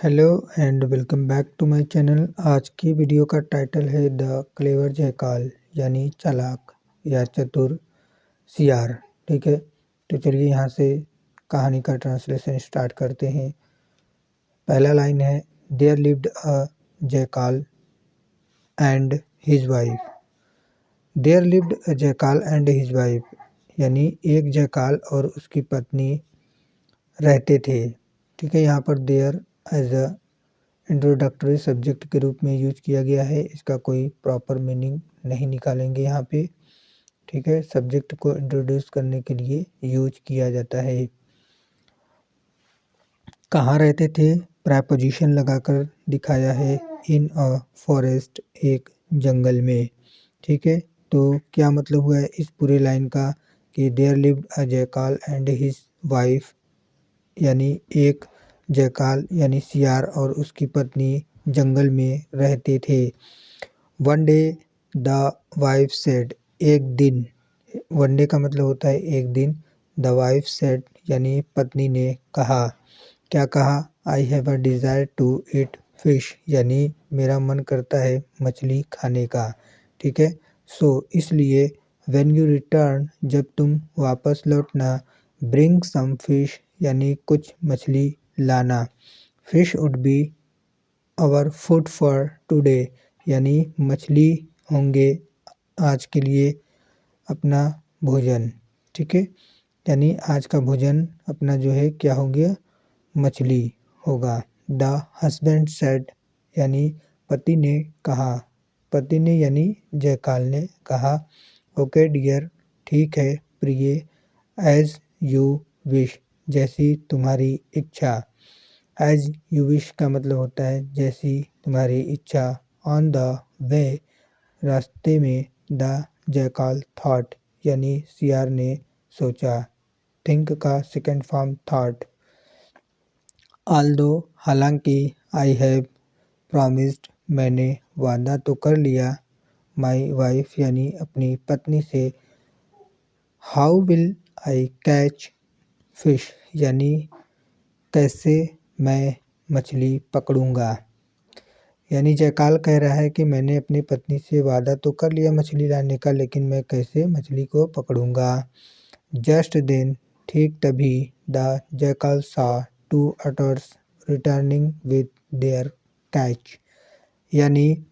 Hello and welcome back to my channel. आज की video का टाइटल है द क्लेवर जयकाल यानी चालाक या चतुर सियार। ठीक है, तो चलिए यहाँ से कहानी का ट्रांसलेशन स्टार्ट करते हैं। पहला लाइन है, there lived a jackal and his wife. There lived a jackal and his wife यानी एक जयकाल और उसकी पत्नी रहते थे। ठीक है, यहाँ पर there as a introductory subject के रूप में यूज किया गया है। इसका कोई प्रॉपर मीनिंग नहीं निकालेंगे यहाँ पे। ठीक है, सब्जेक्ट को इंट्रोड्यूस करने के लिए यूज किया जाता है। कहाँ रहते थे, प्रेपोजिशन लगाकर दिखाया है, इन अ फॉरेस्ट, एक जंगल में। ठीक है, तो क्या मतलब हुआ है इस पूरे लाइन का कि there lived a jackal and his wife यानी एक जयकाल यानी सियार और उसकी पत्नी जंगल में रहते थे। One day the wife said, एक दिन, वन डे का मतलब होता है एक दिन। द वाइफ सेड यानी पत्नी ने कहा, क्या कहा, I have a desire to eat fish यानी मेरा मन करता है मछली खाने का। ठीक है, सो इसलिए व्हेन यू रिटर्न, जब तुम वापस लौटना, ब्रिंग सम फिश यानी कुछ मछली लाना। Fish would be our food for today यानी मछली होंगे आज के लिए अपना भोजन। ठीक है, यानी आज का भोजन अपना जो है क्या हो गया, मछली होगा। द हस्बैंड सेड यानी पति ने कहा, पति ने यानी जयकाल ने कहा, ओके डियर, ठीक है प्रिय, एज यू विश जैसी तुम्हारी इच्छा। एज यू विश का मतलब होता है जैसी तुम्हारी इच्छा। ऑन द वे रास्ते में, द जयकाल थॉट यानी सियार ने सोचा। थिंक का सेकंड फॉर्म थॉट। ऑल्दो हालांकि, आई हैव प्रॉमिस्ड मैंने वादा तो कर लिया, माई वाइफ यानी अपनी पत्नी से। How will I catch fish यानी कैसे मैं मछली पकड़ूंगा। यानी जयकाल कह रहा है कि मैंने अपनी पत्नी से वादा तो कर लिया मछली लाने का, लेकिन मैं कैसे मछली को पकड़ूंगा। जस्ट देन, ठीक तभी, the jackal saw two otters returning with their catch यानी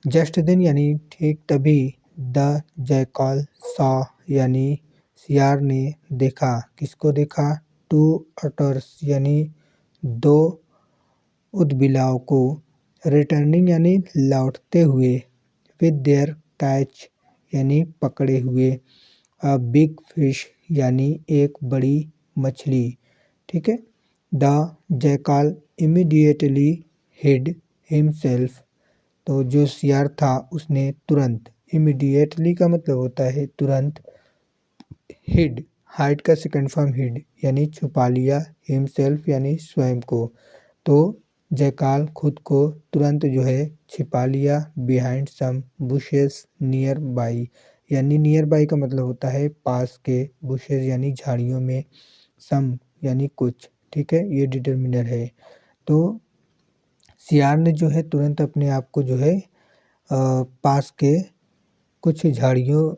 जस्ट देन यानी ठीक तभी, द जयकाल सॉ यानी सियार ने देखा, किसको देखा, टू अटर्स यानी दो उदबिलाव को, रिटर्निंग यानी लौटते हुए, विद देयर कैच यानी पकड़े हुए, अ बिग फिश यानी एक बड़ी मछली। ठीक है, द जयकाल इमीडिएटली हिड हिमसेल्फ, तो जो सियार था उसने तुरंत, इमीडिएटली का मतलब होता है तुरंत, हिड, हाइड का सेकंड फॉर्म हिड यानी छुपा लिया, हिमसेल्फ यानी स्वयं को। तो जयकाल खुद को तुरंत जो है छिपा लिया, behind some bushes nearby यानी नियर बाई का मतलब होता है पास के, बुशेस यानी झाड़ियों में, सम यानी कुछ। ठीक है, ये डिटर्मिनर है। तो सियार ने जो है तुरंत अपने आप को जो है पास के कुछ झाड़ियों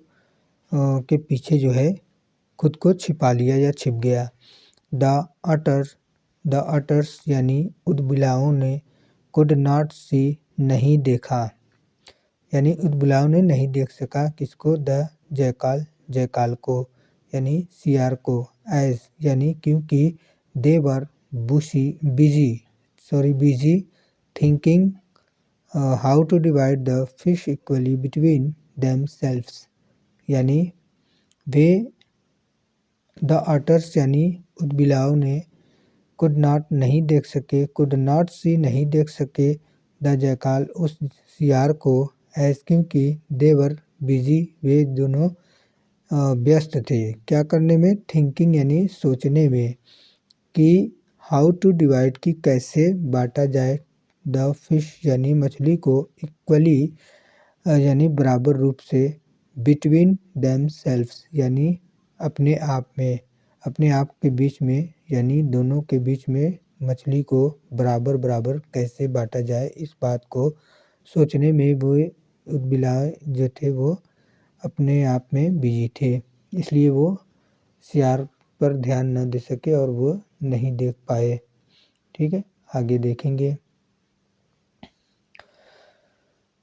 के पीछे जो है खुद को छिपा लिया या छिप गया। द अटर, द अटर्स यानी उदबिलाओं ने, कुड नॉट सी नहीं देखा यानी उदबिलाओं ने नहीं देख सका, किसको, द जयकाल, जयकाल को यानी सियार को। एज यानी क्योंकि, they were busy busy, sorry busy thinking how to divide the fish equally between themselves यानी वे, द अटर्स यानी उदबिलाओं ने, कुड नॉट नहीं देख सके, कुड नॉट सी नहीं देख सके, द जयकाल उस सियार को, एज क्योंकि, देवर बिजी वे दोनों व्यस्त थे, क्या करने में, थिंकिंग यानी सोचने में, कि हाउ टू डिवाइड की कैसे बांटा जाए, द फिश यानी मछली को, इक्वली यानी बराबर रूप से, बिटवीन देम सेल्व्स यानी अपने आप में, अपने आप के बीच में यानी दोनों के बीच में मछली को बराबर बराबर कैसे बांटा जाए, इस बात को सोचने में वो ऊदबिलाव जो थे वो अपने आप में बिजी थे, इसलिए वो शिकार पर ध्यान न दे सके और वो नहीं देख पाए। ठीक है, आगे देखेंगे।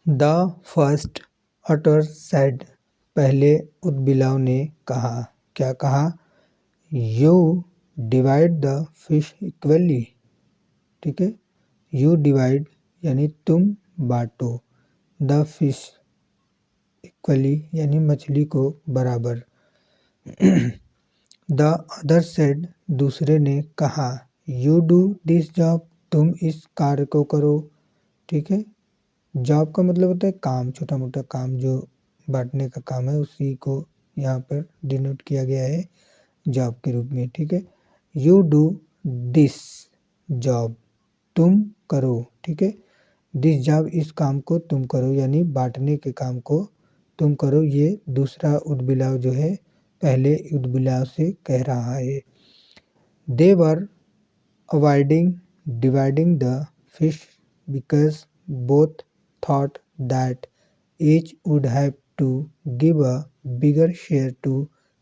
द फर्स्ट ऑटर सेड, पहले ऊदबिलाव ने कहा, क्या कहा? You divide the fish equally. ठीक है, यू डिवाइड यानी तुम बांटो, द फिश इक्वली यानी मछली को बराबर। द अदर सेड, दूसरे ने कहा, यू डू दिस जॉब, तुम इस कार्य को करो। ठीक है, जॉब का मतलब होता है काम, छोटा मोटा काम जो बांटने का काम है, उसी को यहाँ पर डिनोट किया गया है जॉब के रूप में। ठीक है, यू डू दिस जॉब, तुम करो। ठीक है, दिस जॉब, इस काम को तुम करो, यानी बांटने के काम को तुम करो। ये दूसरा ऊदबिलाव जो है पहले ऊदबिलाव से कह रहा है। They were avoiding dividing the fish because both thought that each would have to give a bigger share to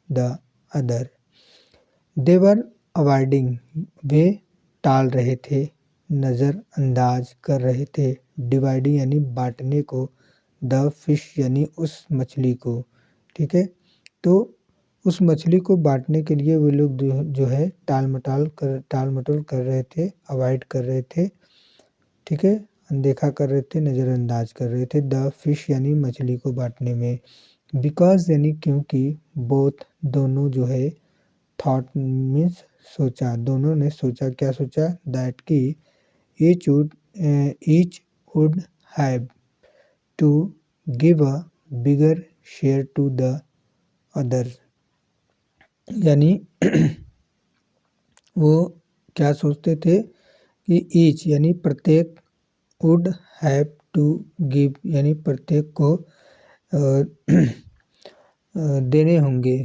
the other. They were avoiding, वे टाल रहे थे, नज़रअंदाज कर रहे थे, डिवाइडिंग यानी बांटने को, द फिश यानी उस मछली को। ठीक है, तो उस मछली को बांटने के लिए वे लोग जो है टाल मटोल कर रहे थे, अवॉइड कर रहे थे। ठीक है, अनदेखा कर रहे थे, नज़रअंदाज कर रहे थे, द फिश यानी मछली को बांटने में। बिकॉज यानी क्योंकि, बोथ दोनों जो है, थॉट मीन्स सोचा, दोनों ने सोचा, क्या सोचा? दैट कि each would have to give a bigger share to the other, यानी वो क्या सोचते थे कि ईच यानी प्रत्येक, वुड हैव टू गिव यानी प्रत्येक को देने होंगे,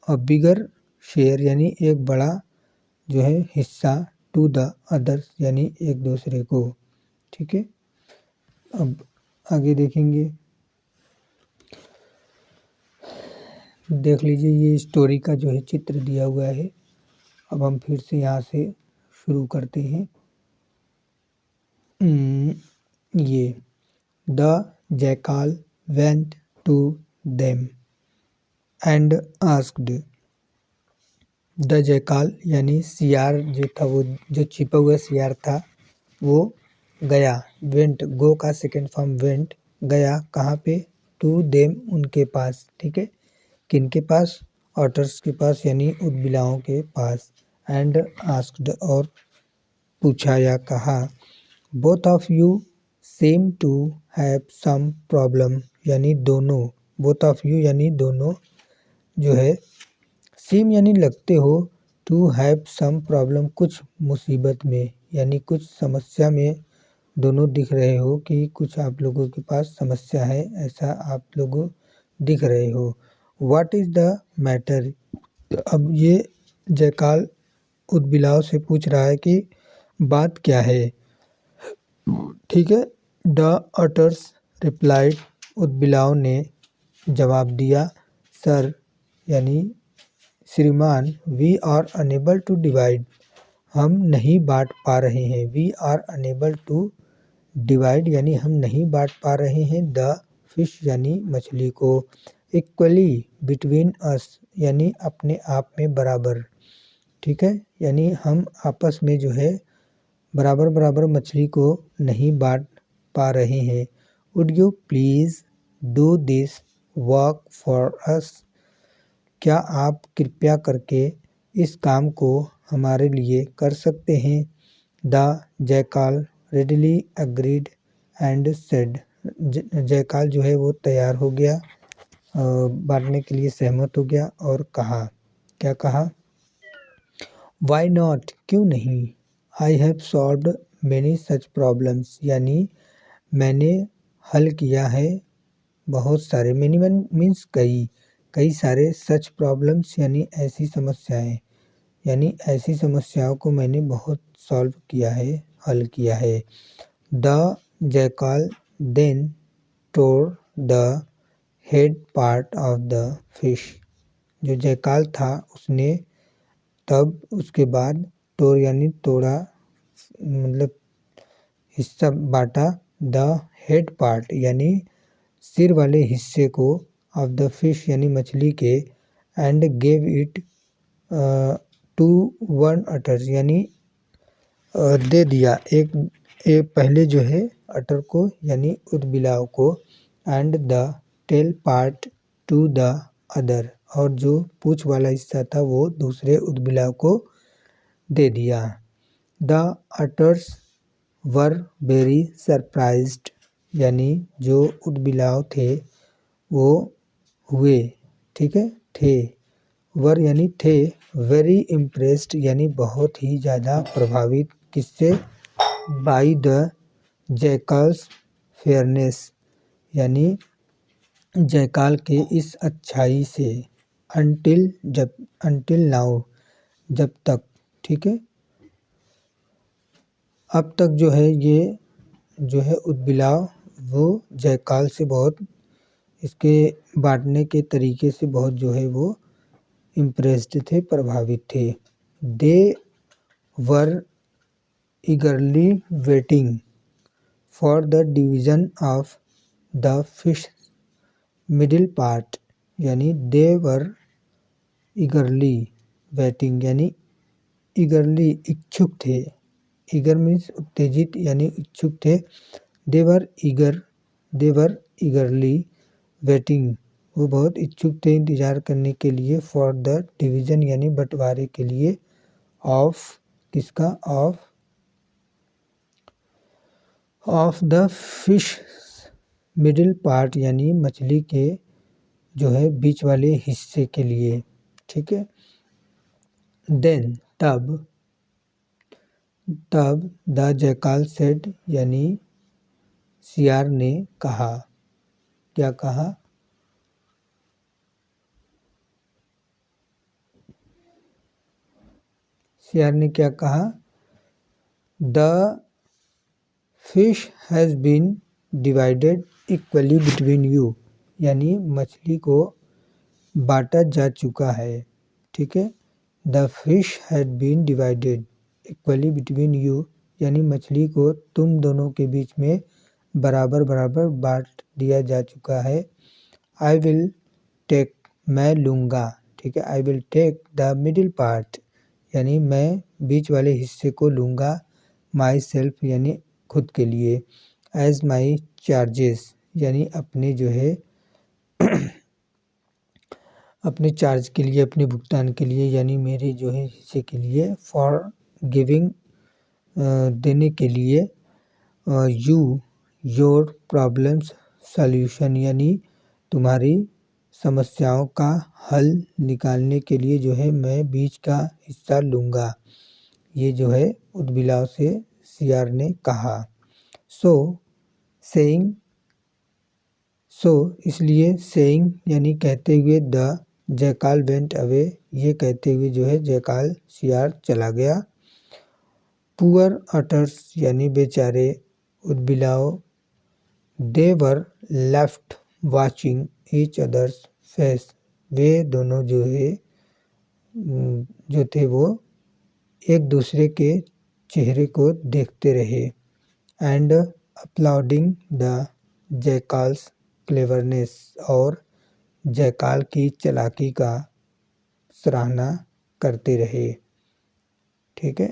और बिगर शेयर यानी एक बड़ा जो है हिस्सा, टू द अदर्स यानी एक दूसरे को। ठीक है, अब आगे देखेंगे। देख लीजिए, ये स्टोरी का जो है चित्र दिया हुआ है। अब हम फिर से यहाँ से शुरू करते हैं। ये the jackal went to them and asked, the jackal यानी सियार जो था, वो जो छिपा हुआ सियार था, वो गया, वेंट, गो का सेकेंड फॉर्म वेंट, गया कहाँ पे? टू देम, उनके पास। ठीक है, किनके पास? ऑटर्स के पास यानी ऊदबिलावों के पास। एंड आस्क्ड, और पूछा या कहा, both of you seem to have some problem, यानी दोनों, बोथ ऑफ यू यानी दोनों जो है, सेम यानी लगते हो, टू हैव सम प्रॉब्लम कुछ मुसीबत में, यानी कुछ समस्या में दोनों दिख रहे हो कि कुछ आप लोगों के पास समस्या है, ऐसा आप लोग दिख रहे हो। व्हाट इज़ द मैटर, अब ये जयकाल ऊदबिलाव से पूछ रहा है कि बात क्या है। ठीक है, द अटर्स रिप्लाइड, ऊदबिलाव ने जवाब दिया, सर यानी श्रीमान, we are unable to divide, हम नहीं बांट पा रहे हैं, we are unable to divide यानी हम नहीं बांट पा रहे हैं, द फिश यानी मछली को, इक्वली बिटवीन अस यानी अपने आप में बराबर। ठीक है, यानी हम आपस में जो है बराबर बराबर मछली को नहीं बांट पा रहे हैं। Would you please do this work for us, क्या आप कृपया करके इस काम को हमारे लिए कर सकते हैं? The jackal readily agreed and said, jackal जो है वो तैयार हो गया, बांटने के लिए सहमत हो गया और कहा, क्या कहा? वाई नॉट, क्यों नहीं? I have solved many such problems, यानी मैंने हल किया है बहुत सारे, मैनी मीन्स कई, कई सारे, सच प्रॉब्लम्स यानी ऐसी समस्याएं, यानी ऐसी समस्याओं को मैंने बहुत सॉल्व किया है, हल किया है। The jackal then tore the head part of the fish. जो जैकाल था उसने तब उसके बाद टोर यानी तोड़ा, मतलब हिस्सा बांटा, द हेड पार्ट यानी सिर वाले हिस्से को, ऑफ द फिश यानी मछली के, and gave it to one otter यानी दे दिया एक पहले जो है अटर को यानी उदबिलाव को, and the tail part two the other, और जो पूंछ वाला हिस्सा था वो दूसरे उदबिलाव को दे दिया। The utters were very surprised यानी जो उदबिलाव थे वो हुए, ठीक है, थे, वर यानी थे, वेरी इम्प्रेस्ड यानी बहुत ही ज़्यादा प्रभावित, किससे, बाई द जैकाल्स फेयरनेस यानी जैकाल के इस अच्छाई से, अंटिल नाउ जब तक, ठीक है। अब तक जो है ये जो है उदबिलाव वो जैकाल से बहुत, इसके बांटने के तरीके से बहुत जो है वो इम्प्रेस्ड थे, प्रभावित थे। They were eagerly waiting for the division of the fish middle part यानी दे वर ईगरली वेटिंग यानी ईगरली इच्छुक थे, ईगर मीन्स उत्तेजित यानी इच्छुक थे, देवर ईगरली वेटिंग वो बहुत इच्छुक थे, इंतज़ार करने के लिए, फॉर द डिवीज़न यानी बंटवारे के लिए, ऑफ किसका, of the fish middle part यानी मछली के जो है बीच वाले हिस्से के लिए, ठीक है। देन तब द जैकाल सेड यानी सियार ने कहा, क्या कहा, सियार ने क्या कहा, the fish has been divided equally between you यानी मछली को बांटा जा चुका है, ठीक है। The fish had been divided equally between you यानी मछली को तुम दोनों के बीच में बराबर बराबर बांट दिया जा चुका है। आई विल टेक मैं लूँगा, ठीक है, I will take the middle part यानी मैं बीच वाले हिस्से को लूँगा, माई सेल्फ यानी खुद के लिए, एज माई चार्जेस यानी अपने जो है अपने चार्ज के लिए, अपने भुगतान के लिए यानी मेरे जो है हिस्से के लिए, फॉर गिविंग देने के लिए, यू योर प्रॉब्लम्स सॉल्यूशन यानी तुम्हारी समस्याओं का हल निकालने के लिए जो है मैं बीच का हिस्सा लूँगा, ये जो है उदबिलाव से सियार ने कहा। सो सेइंग, सो इसलिए, सेइंग यानी कहते हुए, द जैकाल वेंट अवे ये कहते हुए जो है जैकाल सियार चला गया। पुअर अटर्स यानी बेचारे उदबिलाव, they were left watching each other's face वे दोनों जो है जो थे वो एक दूसरे के चेहरे को देखते रहे, एंड अपलाउडिंग द जैकाल्स क्लेवरनेस और जैकाल की चालाकी का सराहना करते रहे, ठीक है।